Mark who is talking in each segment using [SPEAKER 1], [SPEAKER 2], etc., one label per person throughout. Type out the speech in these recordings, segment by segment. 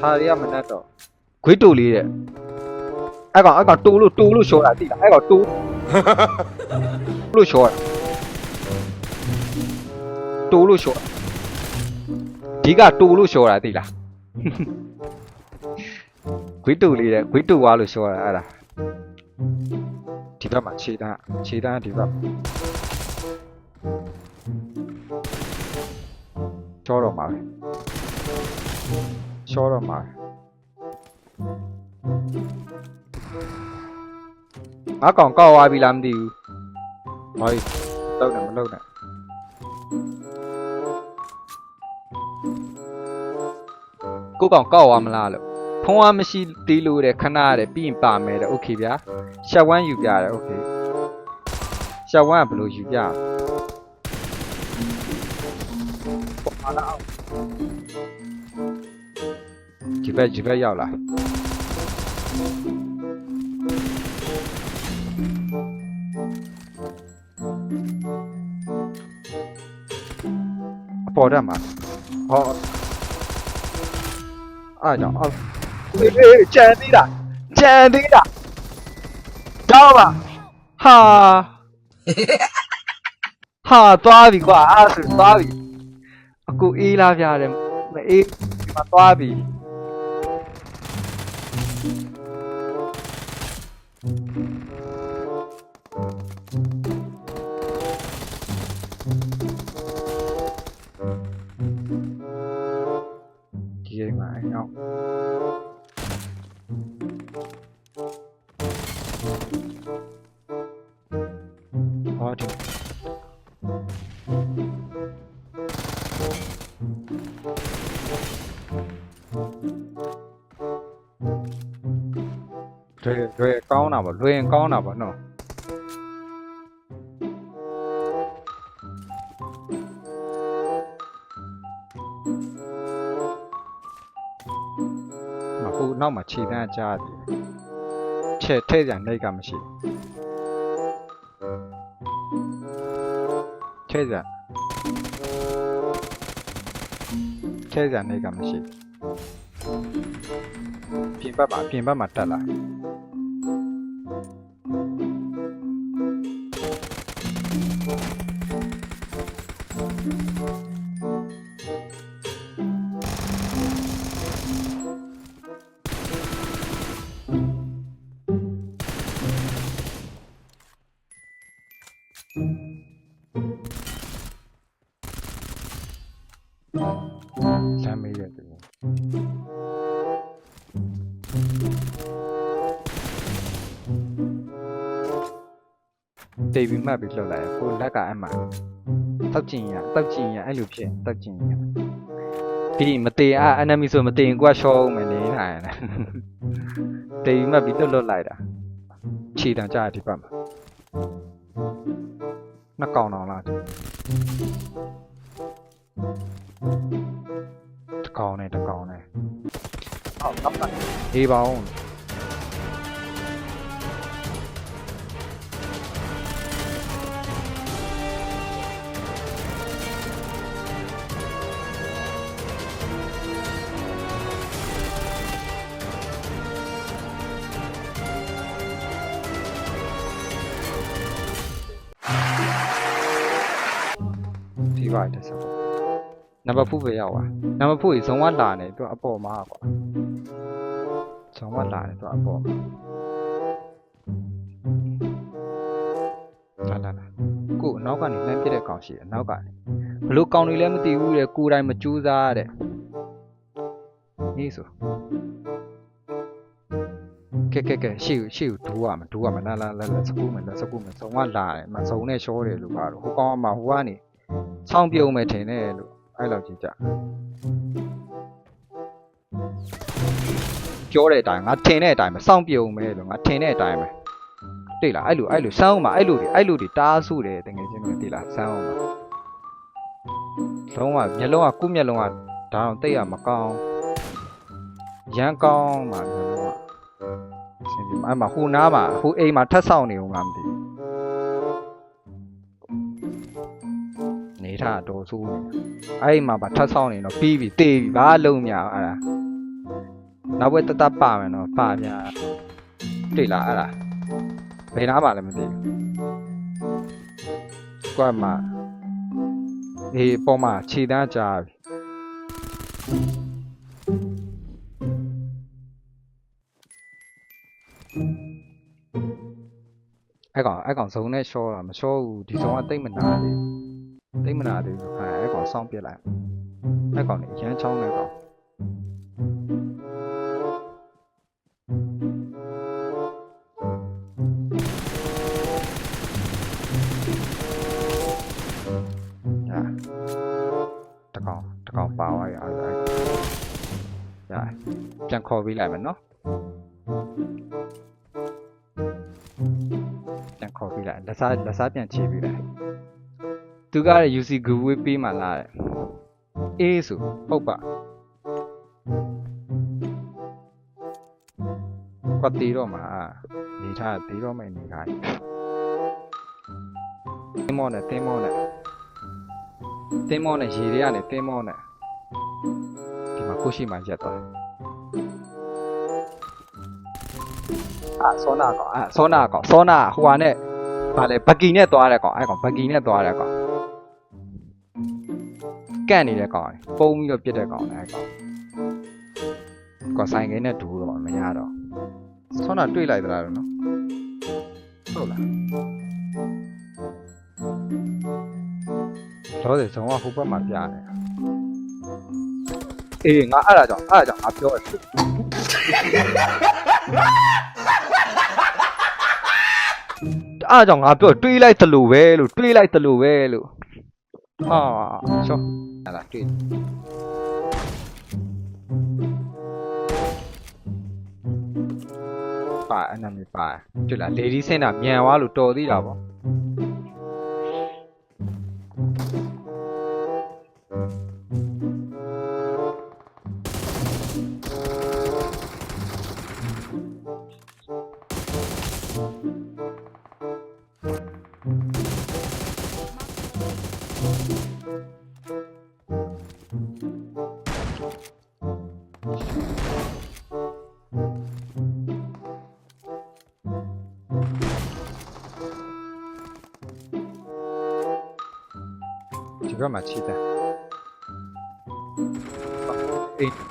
[SPEAKER 1] 查理亚没那到，鬼兜里的，哎个兜路小了，对了，哎个兜路小了，兜路小，这个兜路小了，对了，鬼兜里的，鬼兜娃路小了，哎啦，这边嘛，其他这边，小了嘛，小了嘛。Má còn câu ai bị làm điều thôi lâu nè cô còn câu ai mà là được không ai mà xí đi lùi để khăn để pin pa mẹ để ok bia sao quan yêu bia ok sao quan bự yêu bia chỉ phải yêu là bỏ ra mà họ ai nhở chèn đi đã đâu mà ha toa bị quá sự toa bị aku y la bia đấy mà y mà toa bị gì mà anh không thôi thì rồi con nào bảo nó mà khu nó mà chỉ ra cha thì chết thế rằng đây cả mà chỉ thế rằng đây cả mà chỉ phiền ba mặt lại sao mấy giờ tụi TV mà bị lừa lại cô đã cả em mà tao chỉ nhà ai lừa chuyện tao chỉ nhà thì mà tiền anh em mình mà tiền qua show mà này này TV mà bị lừa lại đã chỉ đang trả thì bằng nó còn nó là con này đi bao thì vậy là sao number 4ပဲရောက်ပါ number 4ကြီးဇုံဝလာနေသူအပေါ်မှာကွာဇုံဝလာနေသူအပေါ်မှာလာကိုအနောက်ကနေလမ်းပြတဲ့ကောင်ရှိတယ်အနောက်ကနေဘလို့ကောင်တွေလည်းမသိဘူးတဲ့ကိုယ်တိုင်မကြိုးစားတဲ့နေဆိုကဲရှေ့ဒူးရမှာလာစကူးမယ်ဇုံဝလာတယ်မဇုံနဲ့ရှောတယ်လို့ပါတော့ဟိုကောင်ကမှဟိုကနေချောင်းပြုံးမယ်ထင်တယ်လို့အဲ့လောက်ကြည့်ကြပြောတဲ့အတိုင်းငါထင်တဲ့အတိုင်းပဲစောင့်ပြုံမယ်လို့ငါထင်တဲ့အတိုင်းပဲတိတ်လားအဲ့လိုစမ်းအောင်ပါအဲ့လိုတွေတားဆုတယ်တကယ်ချင်းတွေတိတ်လားစမ်းအောင်ပါလုံးဝမျက်လုံးကကိုယ့်မျက်လုံးကဒါတော့တိတ်ရမကောင်းရမ်းကောင်းမှမျက်လုံးကဆင်ပြေအဲ့မှာဟိုနားမှာဟိုအိမ်မှာထပ်ဆောင်နေဦးငါမသိနေထားတော့ဆိုးနေအဲ့မှာပါထပ်ဆောင်နေတော့ပြီးပြီတေးပြီဘာလုံးမရအဲ့ဒါ နောက်ဘက်တပါမယ်နော်ပါများတွေ့လားအဲ့ဒါဘယ်နားပါလဲမသိဘူးကွာမှာဒီပေါ်မှာခြေတန်းကြားပြီအဲ့ကောင်ဇုံနဲ့ရှောတာမရှောဘူးဒီဇုံကတိတ်မနာသေးအဲ့ကောင်စောင်းပြစ်လိုက်အဲ့ကောင်နေရမ်းချောင်းတဲ့ကောင်တကောင်ပါသွားရအောင်ပြန်ခေါ်ပေးလိုက်မယ်နော်ပြန်ခေါ်ပေးလိုက်လက်စားပြန်ချေပေးလိုက်သူကလည်း UC ဂူဝေးပေးမှလာတယ်အေးဆိုဟုတ်ပါကွာတီတော့မှာနေထားတီတော့မဲ့နေခိုင်းတင်းမောနဲ့ရေတွေကနေတင်းမောနဲ့ဒီမှာကိုရှိမှရက်သွားဆောနာကောင်ဟိုဟာနဲ့ဗာလေဘကီနဲ့သွားတဲ့ကောင်အဲ့ကောင်ဘကီနဲ့သွားတဲ့ကောင်ကန့်နေတဲ့ကောင်ပုံပြီးတော့ပြစ်တဲ့ကောင်အဲ့ကောင်ဆိုင်ကင်းနဲ့ဒူတော့မရတော့ဆောနာတွေ့လိုက်သလားနော်ဟုတ်လားတော့ဒီဇုံကဟိုဘက်မှာပြနေအေးငါအဲ့ဒါကြောင့်ငါပြောတယ်အားကြောင့်ငါပြောတွေးလိုက်သလိုပဲလို့ဟာရှော့ဟာလာတွေးပါအနမ်းမပါတွေ့လားလေဒီစင်းတာမြန်သွားလို့တော်သေးတာပေါ့ဒီဘက်မှာချီတယ်အေး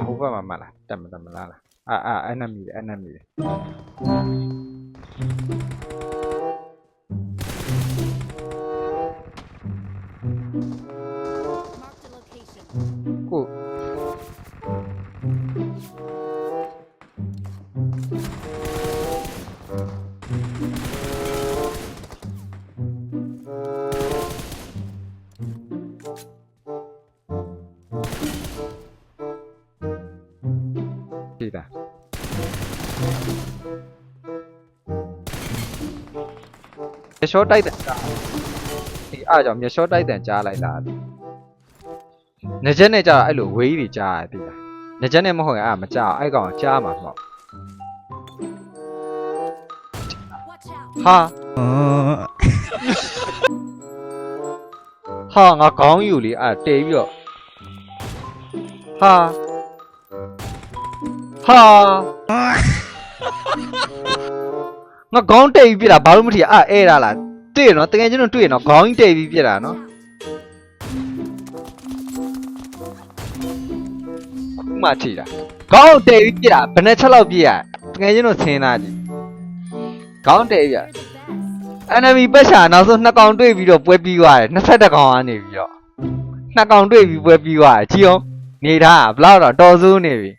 [SPEAKER 1] ဟိုဘက်မှာမလားတက်မလားအဲ့နမ်းမီတယ်ကိုကြည့်တာမျက်ရှောတိုက်တယ်အေးအားကြောင့်မျက်ရှောတိုက်တယ်ကြားလိုက်တာငကြက်နဲ့ကြားအဲ့လိုဝေးကြီးတွေကြားရတယ်သိလားငကြက်နဲ့မဟုတ်ရင်အဲ့မကြားအဲ့ကောင်ကြားမှာပေါ့ဟာငါခေါင်းယူလေအဲ့တေးပြီးတော့ဟာငါခေါင်းတိတ်ပြီးပြတာဘာလို့မထီအဲ့ဒါလားတွေ့ရနော်တကယ်ချင်းတို့တွေ့ရနော်ခေါင်းကြီးတိတ်ပြီးပြတာနော်ခုမှထီတာခေါင်းတိတ်ပြီးပြတာဘယ်နဲ့ချက်လောက်ပြရတကယ်ချင်းတို့ဆင်းသားကြည့်ခေါင်းတိတ်ပြ enemy ပက်ချာနောက်ဆုံး2ကောင်တွေ့ပြီးတော့ပွဲပြီးသွားတယ်22ကောင်ကနေပြီးတော့2ကောင်တွေ့ပြီးပွဲပြီးသွားတယ်ကြည့်အောင်နေထားဘလောက်တော့တော်စိုးနေပြီ